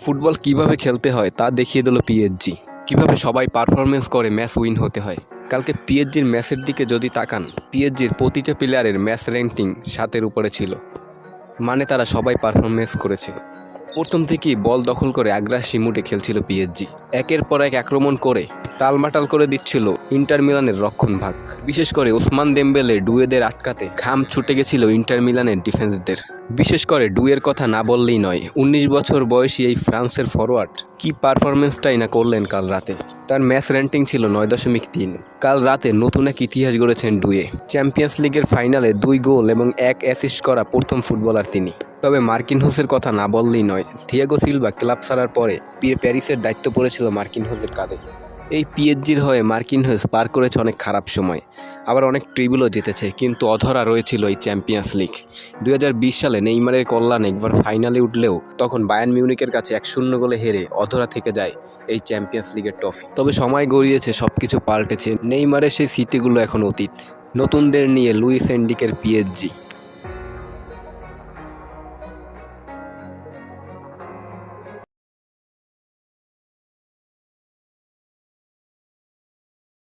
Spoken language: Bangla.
ফুটবল কিভাবে খেলতে হয় তা দেখিয়ে দিল পিএসজি। কিভাবে সবাই পারফরমেন্স করে ম্যাচ উইন হতে হয়। কালকে পিএসজির ম্যাচের দিকে যদি তাকান, পিএসজির প্রতিটা প্লেয়ারের ম্যাচ র্যাঙ্কিং 7-এর উপরে ছিল। মানে তারা সবাই পারফরমেন্স করেছে। প্রথম থেকেই বল দখল করে আগ্রাসী মুডে খেলছিল পিএসজি। একের পর এক আক্রমণ করে টালমাটাল করে দিচ্ছিল ইন্টার মিলানের রক্ষণভাগ। বিশেষ করে ওসমান দেমবেলে ডুয়েদের আটকাতে ঘাম ছুটে গেছিল ইন্টার মিলানের ডিফেন্সদের। বিশেষ করে ডুয়ের কথা না বললেই নয়, 19 বছর বয়সী এই ফ্রান্সের ফরোয়ার্ড কি পারফরমেন্সটাই না করলেন কাল রাতে। তার ম্যাচ র্যাঙ্কিং ছিল 9.3। কাল রাতে নতুন এক ইতিহাস গড়েছেন ডুয়ে। চ্যাম্পিয়ন্স লিগের ফাইনালে 2 গোল এবং 1 অ্যাসিস্ট করা প্রথম ফুটবলার তিনি। তবে মার্কিনহোসের কথা না বললেই নয়, থিয়াগো সিলভা ক্লাব ছাড়ার পরে প্যারিসের দায়িত্ব পড়েছিল মার্কিনহোসের কাঁধে। এই পিএসজির হয়ে মার্কিনহোস পার করেছে অনেক খারাপ সময়, আবার অনেক ট্রিবলও জিতেছে, কিন্তু অধরা রয়েছিল এই চ্যাম্পিয়ন্স লিগ। 2020 সালে নেইমারের কল্যাণে একবার ফাইনালে উঠলেও তখন বায়ার্ন মিউনিকের কাছে 1-0 গোলে হেরে অধরা থেকে যায় এই চ্যাম্পিয়ন্স লিগের ট্রফি। তবে সময় গড়িয়েছে, সবকিছু পাল্টেছে। নেইমারের সেই স্মৃতিগুলো এখন অতীত। নতুনদের নিয়ে লুইস এনরিকের পিএসজি।